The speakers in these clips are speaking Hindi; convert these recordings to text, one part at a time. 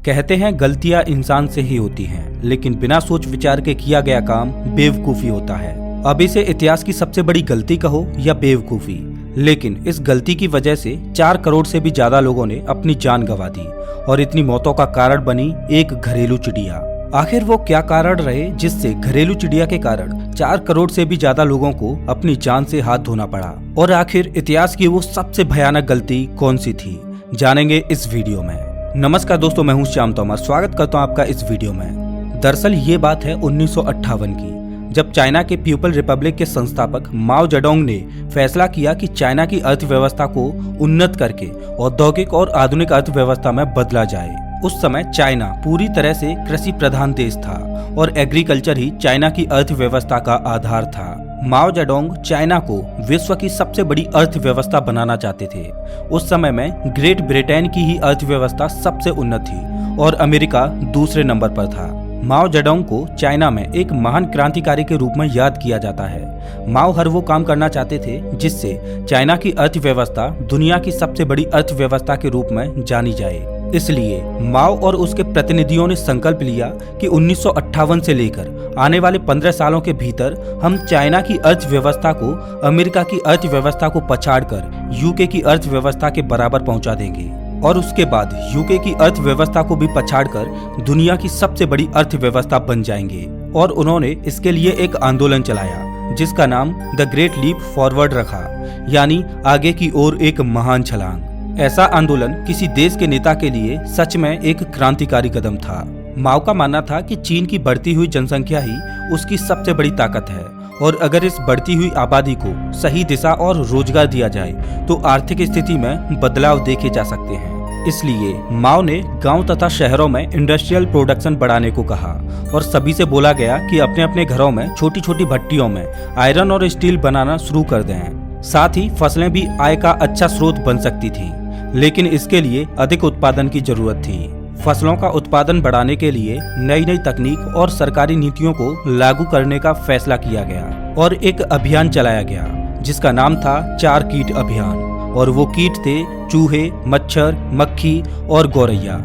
कहते हैं गलतियां इंसान से ही होती हैं, लेकिन बिना सोच विचार के किया गया काम बेवकूफी होता है। अब इसे इतिहास की सबसे बड़ी गलती कहो या बेवकूफी, लेकिन इस गलती की वजह से 4 करोड़ से भी ज्यादा लोगों ने अपनी जान गंवा दी और इतनी मौतों का कारण बनी एक घरेलू चिड़िया। आखिर वो क्या कारण रहे जिससे घरेलू चिड़िया के कारण 4 करोड़ से भी ज्यादा लोगों को अपनी जान से हाथ धोना पड़ा? और आखिर इतिहास की वो सबसे भयानक गलती कौन सी थी, जानेंगे इस वीडियो में। नमस्कार दोस्तों, मैं हूं श्याम तोमर, स्वागत करता हूं आपका इस वीडियो में। दरअसल ये बात है 1958 की, जब चाइना के पीपल रिपब्लिक के संस्थापक माओ जेडोंग ने फैसला किया कि चाइना की अर्थव्यवस्था को उन्नत करके औद्योगिक और आधुनिक अर्थव्यवस्था में बदला जाए। उस समय चाइना पूरी तरह से कृषि प्रधान देश था और एग्रीकल्चर ही चाइना की अर्थव्यवस्था का आधार था। माओ जेडोंग चाइना को विश्व की सबसे बड़ी अर्थव्यवस्था बनाना चाहते थे। उस समय में ग्रेट ब्रिटेन की ही अर्थव्यवस्था सबसे उन्नत थी और अमेरिका दूसरे नंबर पर था। माओ जेडोंग को चाइना में एक महान क्रांतिकारी के रूप में याद किया जाता है। माओ हर वो काम करना चाहते थे जिससे चाइना की अर्थव्यवस्था दुनिया की सबसे बड़ी अर्थव्यवस्था के रूप में जानी जाए। इसलिए माओ और उसके प्रतिनिधियों ने संकल्प लिया कि 1958 से लेकर आने वाले 15 सालों के भीतर हम चाइना की अर्थव्यवस्था को अमेरिका की अर्थव्यवस्था को पछाड़कर यूके की अर्थव्यवस्था के बराबर पहुंचा देंगे और उसके बाद यूके की अर्थव्यवस्था को भी पछाड़कर दुनिया की सबसे बड़ी अर्थव्यवस्था बन जाएंगे। और उन्होंने इसके लिए एक आंदोलन चलाया जिसका नाम द ग्रेट लीप फॉरवर्ड रखा, यानी आगे की ओर एक महान छलांग। ऐसा आंदोलन किसी देश के नेता के लिए सच में एक क्रांतिकारी कदम था। माओ का मानना था कि चीन की बढ़ती हुई जनसंख्या ही उसकी सबसे बड़ी ताकत है और अगर इस बढ़ती हुई आबादी को सही दिशा और रोजगार दिया जाए तो आर्थिक स्थिति में बदलाव देखे जा सकते हैं। इसलिए माओ ने गांव तथा शहरों में इंडस्ट्रियल प्रोडक्शन बढ़ाने को कहा और सभी से बोला गया कि अपने अपने घरों में छोटी छोटी भट्टियों में आयरन और स्टील बनाना शुरू कर दें। साथ ही फसलें भी आय का अच्छा स्रोत बन सकती थी, लेकिन इसके लिए अधिक उत्पादन की जरूरत थी। फसलों का उत्पादन बढ़ाने के लिए नई नई तकनीक और सरकारी नीतियों को लागू करने का फैसला किया गया और एक अभियान चलाया गया जिसका नाम था 4 कीट अभियान। और वो कीट थे चूहे, मच्छर, मक्खी और गौरैया।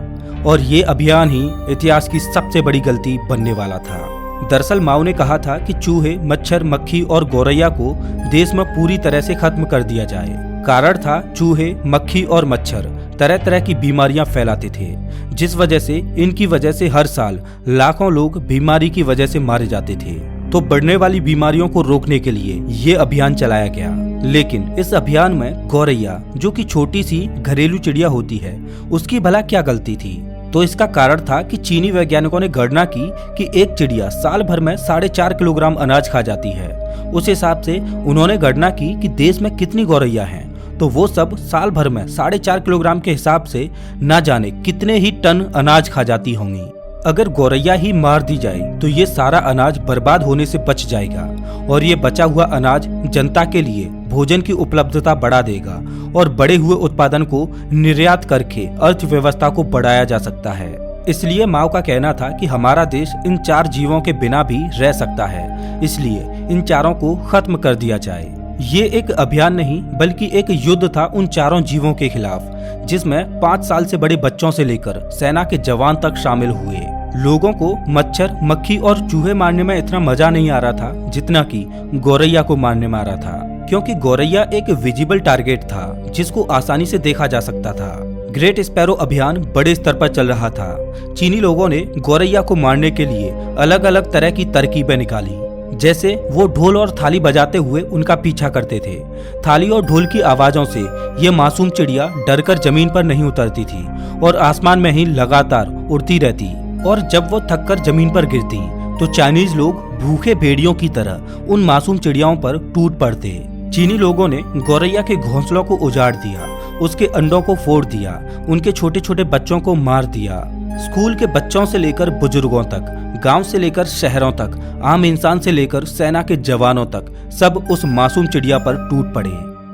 और ये अभियान ही इतिहास की सबसे बड़ी गलती बनने वाला था। दरअसल माओ ने कहा था कि चूहे, मच्छर, मक्खी और गौरैया को देश में पूरी तरह से खत्म कर दिया जाए। कारण था चूहे, मक्खी और मच्छर तरह तरह की बीमारियां फैलाते थे, जिस वजह से इनकी वजह से हर साल लाखों लोग बीमारी की वजह से मारे जाते थे। तो बढ़ने वाली बीमारियों को रोकने के लिए ये अभियान चलाया गया। लेकिन इस अभियान में गौरैया, जो कि छोटी सी घरेलू चिड़िया होती है, उसकी भला क्या गलती थी? तो इसका कारण था कि चीनी वैज्ञानिकों ने गणना की कि एक चिड़िया साल भर में 4.5 किलोग्राम अनाज खा जाती है। उस हिसाब से उन्होंने गणना की कि देश में कितनी गौरैया हैं, तो वो सब साल भर में 4.5 किलोग्राम के हिसाब से ना जाने कितने ही टन अनाज खा जाती होंगी। अगर गौरैया ही मार दी जाए तो ये सारा अनाज बर्बाद होने से बच जाएगा और ये बचा हुआ अनाज जनता के लिए भोजन की उपलब्धता बढ़ा देगा और बढ़े हुए उत्पादन को निर्यात करके अर्थव्यवस्था को बढ़ाया जा सकता है। इसलिए माओ का कहना था कि हमारा देश इन 4 जीवों के बिना भी रह सकता है, इसलिए इन चारों को खत्म कर दिया जाए। ये एक अभियान नहीं बल्कि एक युद्ध था उन चारों जीवों के खिलाफ, जिसमें 5 साल से बड़े बच्चों से लेकर सेना के जवान तक शामिल हुए। लोगों को मच्छर, मक्खी और चूहे मारने में इतना मजा नहीं आ रहा था जितना कि गौरैया को मारने में आ रहा था, क्योंकि गौरैया एक विजिबल टारगेट था जिसको आसानी से देखा जा सकता था। ग्रेट स्पैरो अभियान बड़े स्तर पर चल रहा था। चीनी लोगों ने गौरैया को मारने के लिए अलग अलग तरह की तरकीबें निकाली। जैसे वो ढोल और थाली बजाते हुए उनका पीछा करते थे। थाली और ढोल की आवाजों से ये मासूम चिड़िया डरकर जमीन पर नहीं उतरती थी और आसमान में ही लगातार उड़ती रहती। और जब वो थककर जमीन पर गिरती तो चाइनीज लोग भूखे भेड़ियों की तरह उन मासूम चिड़ियाओं पर टूट पड़ते। चीनी लोगों ने गौरैया के घोंसलों को उजाड़ दिया, उसके अंडों को फोड़ दिया, उनके छोटे छोटे बच्चों को मार दिया। स्कूल के बच्चों से लेकर बुजुर्गों तक, गांव से लेकर शहरों तक, आम इंसान से लेकर सेना के जवानों तक सब उस मासूम चिड़िया पर टूट पड़े।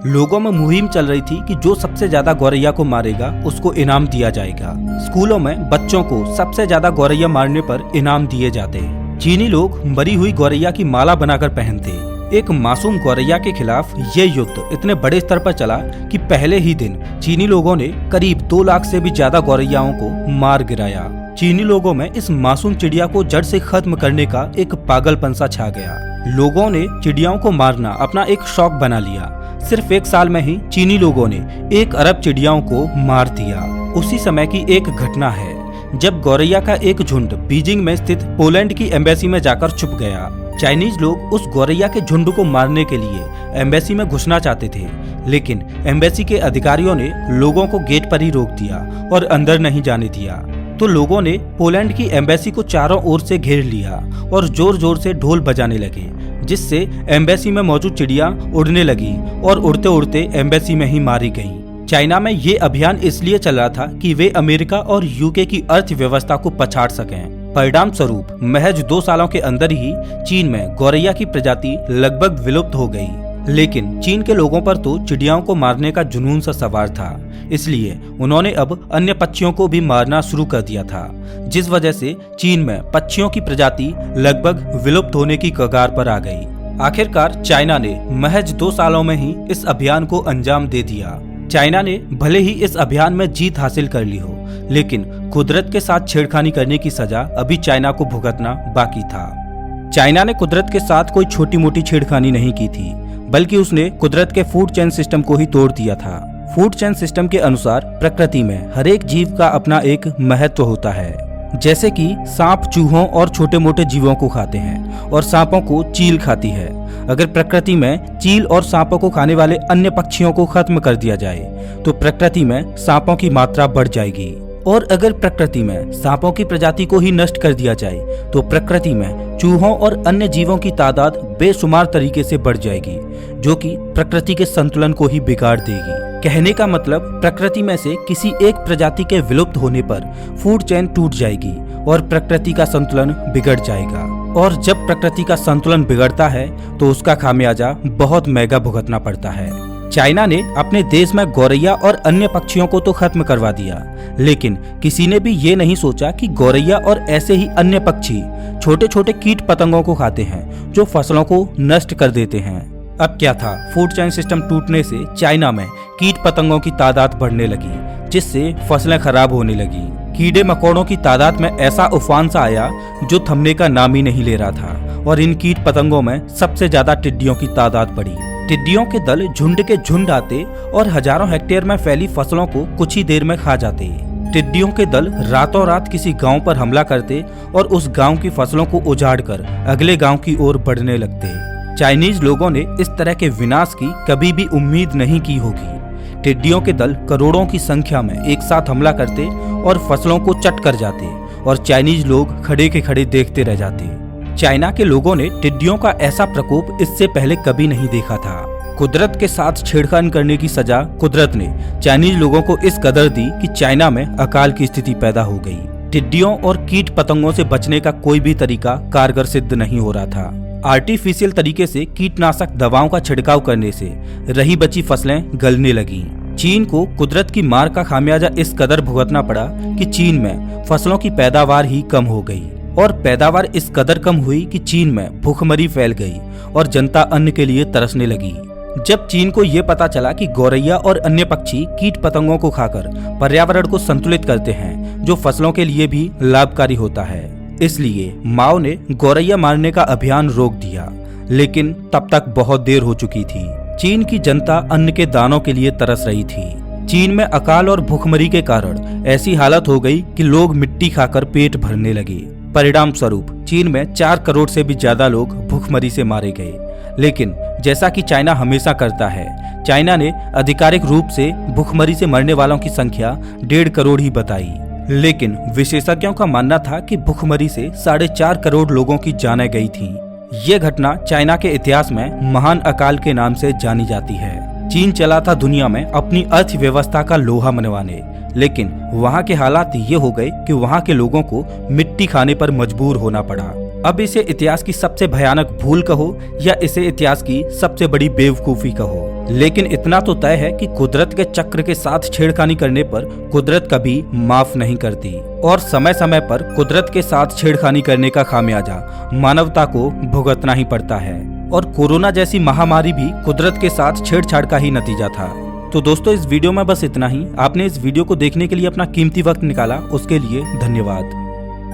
लोगों में मुहिम चल रही थी कि जो सबसे ज्यादा गौरैया को मारेगा उसको इनाम दिया जाएगा। स्कूलों में बच्चों को सबसे ज्यादा गौरैया मारने पर इनाम दिए जाते। चीनी लोग मरी हुई गौरैया की माला बनाकर पहनते। एक मासूम गौरैया के खिलाफ ये युद्ध इतने बड़े स्तर पर चला कि पहले ही दिन चीनी लोगों ने करीब 2 लाख से भी ज्यादा गौरैयाओं को मार गिराया। चीनी लोगों में इस मासूम चिड़िया को जड़ से खत्म करने का एक पागलपन सा छा गया। लोगों ने चिड़ियाओं को मारना अपना एक शौक बना लिया। सिर्फ 1 साल में ही चीनी लोगों ने 1 अरब चिड़ियाओं को मार दिया। उसी समय की एक घटना है जब गौरैया का एक झुंड बीजिंग में स्थित पोलैंड की एम्बेसी में जाकर छुप गया। चाइनीज लोग उस गौरैया के झुंड को मारने के लिए एम्बेसी में घुसना चाहते थे, लेकिन एम्बेसी के अधिकारियों ने लोगों को गेट पर ही रोक दिया और अंदर नहीं जाने दिया। तो लोगों ने पोलैंड की एम्बेसी को चारों ओर से घेर लिया और जोर जोर से ढोल बजाने लगे, जिससे एम्बेसी में मौजूद चिड़िया उड़ने लगी और उड़ते उड़ते एम्बेसी में ही मारी गईं। चाइना में ये अभियान इसलिए चल रहा था कि वे अमेरिका और यूके की अर्थव्यवस्था को पछाड़ सकें। परिणाम स्वरूप महज 2 सालों के अंदर ही चीन में गौरैया की प्रजाति लगभग विलुप्त हो गई। लेकिन चीन के लोगों पर तो चिड़ियाओं को मारने का जुनून सा सवार था, इसलिए उन्होंने अब अन्य पक्षियों को भी मारना शुरू कर दिया था, जिस वजह से चीन में पक्षियों की प्रजाति लगभग विलुप्त होने की कगार पर आ गई। आखिरकार चाइना ने महज 2 सालों में ही इस अभियान को अंजाम दे दिया। चाइना ने भले ही इस अभियान में जीत हासिल कर ली हो, लेकिन कुदरत के साथ छेड़खानी करने की सजा अभी चाइना को भुगतना बाकी था। चाइना ने कुदरत के साथ कोई छोटी मोटी छेड़खानी नहीं की थी, बल्कि उसने कुदरत के फूड चेन सिस्टम को ही तोड़ दिया था। फूड चेन सिस्टम के अनुसार प्रकृति में हर एक जीव का अपना एक महत्व होता है। जैसे कि सांप चूहों और छोटे मोटे जीवों को खाते हैं और सांपों को चील खाती है। अगर प्रकृति में चील और सांपों को खाने वाले अन्य पक्षियों को खत्म कर दिया जाए तो प्रकृति में सांपों की मात्रा बढ़ जाएगी, और अगर प्रकृति में सांपों की प्रजाति को ही नष्ट कर दिया जाए तो प्रकृति में चूहों और अन्य जीवों की तादाद बेशुमार तरीके से बढ़ जाएगी, जो कि प्रकृति के संतुलन को ही बिगाड़ देगी। कहने का मतलब प्रकृति में से किसी एक प्रजाति के विलुप्त होने पर फूड चेन टूट जाएगी और प्रकृति का संतुलन बिगड़ जाएगा। और जब प्रकृति का संतुलन बिगड़ता है तो उसका खामियाजा बहुत महंगा भुगतना पड़ता है। चाइना ने अपने देश में गौरैया और अन्य पक्षियों को तो खत्म करवा दिया, लेकिन किसी ने भी ये नहीं सोचा कि गौरैया और ऐसे ही अन्य पक्षी छोटे छोटे कीट पतंगों को खाते हैं जो फसलों को नष्ट कर देते हैं। अब क्या था, फूड चेन सिस्टम टूटने से चाइना में कीट पतंगों की तादाद बढ़ने लगी, जिससे फसलें खराब होने लगी। कीड़े मकोड़ों की तादाद में ऐसा उफान सा आया जो थमने का नाम ही नहीं ले रहा था, और इन कीट पतंगों में सबसे ज्यादा टिड्डियों की तादाद बढ़ी। टिड्डियों के दल झुंड के झुंड आते और हजारों हेक्टेयर में फैली फसलों को कुछ ही देर में खा जाते। टिड्डियों के दल रातों रात किसी गांव पर हमला करते और उस गांव की फसलों को उजाड़कर अगले गांव की ओर बढ़ने लगते। चाइनीज लोगों ने इस तरह के विनाश की कभी भी उम्मीद नहीं की होगी। टिड्डियों के दल करोड़ों की संख्या में एक साथ हमला करते और फसलों को चट कर जाते, और चाइनीज लोग खड़े के खड़े देखते रह जाते। चाइना के लोगों ने टिड्डियों का ऐसा प्रकोप इससे पहले कभी नहीं देखा था। कुदरत के साथ छेड़खानी करने की सजा कुदरत ने चाइनीज लोगों को इस कदर दी कि चाइना में अकाल की स्थिति पैदा हो गई। टिड्डियों और कीट पतंगों से बचने का कोई भी तरीका कारगर सिद्ध नहीं हो रहा था। आर्टिफिशियल तरीके से कीटनाशक दवाओं का छिड़काव करने से रही बची फसलें गलने लगीं। चीन को कुदरत की मार का खामियाजा इस कदर भुगतना पड़ा कि चीन में फसलों की पैदावार ही कम हो गई, और पैदावार इस कदर कम हुई कि चीन में भूखमरी फैल गई और जनता अन्न के लिए तरसने लगी। जब चीन को ये पता चला कि गौरैया और अन्य पक्षी कीट पतंगों को खाकर पर्यावरण को संतुलित करते हैं, जो फसलों के लिए भी लाभकारी होता है, इसलिए माओ ने गौरैया मारने का अभियान रोक दिया। लेकिन तब तक बहुत देर हो चुकी थी। चीन की जनता अन्न के दानों के लिए तरस रही थी। चीन में अकाल और भूखमरी के कारण ऐसी हालत हो गई कि लोग मिट्टी खाकर पेट भरने लगे। परिणाम स्वरूप चीन में 4 करोड़ से भी ज्यादा लोग भूखमरी से मारे गए। लेकिन जैसा कि चाइना हमेशा करता है, चाइना ने आधिकारिक रूप से भूखमरी से मरने वालों की संख्या 1.5 करोड़ ही बताई। लेकिन विशेषज्ञों का मानना था कि भूखमरी से 4.5 करोड़ लोगों की जानें गई थीं। ये घटना चाइना के इतिहास में महान अकाल के नाम से जानी जाती है। चीन चला था दुनिया में अपनी अर्थव्यवस्था का लोहा मनवाने, लेकिन वहाँ के हालात ये हो गए कि वहाँ के लोगों को मिट्टी खाने पर मजबूर होना पड़ा। अब इसे इतिहास की सबसे भयानक भूल कहो या इसे इतिहास की सबसे बड़ी बेवकूफी कहो, लेकिन इतना तो तय है कि कुदरत के चक्र के साथ छेड़खानी करने पर कुदरत कभी माफ नहीं करती, और समय समय पर कुदरत के साथ छेड़खानी करने का खामियाजा मानवता को भुगतना ही पड़ता है। और कोरोना जैसी महामारी भी कुदरत के साथ छेड़छाड़ का ही नतीजा था। तो दोस्तों इस वीडियो में बस इतना ही। आपने इस वीडियो को देखने के लिए अपना कीमती वक्त निकाला, उसके लिए धन्यवाद।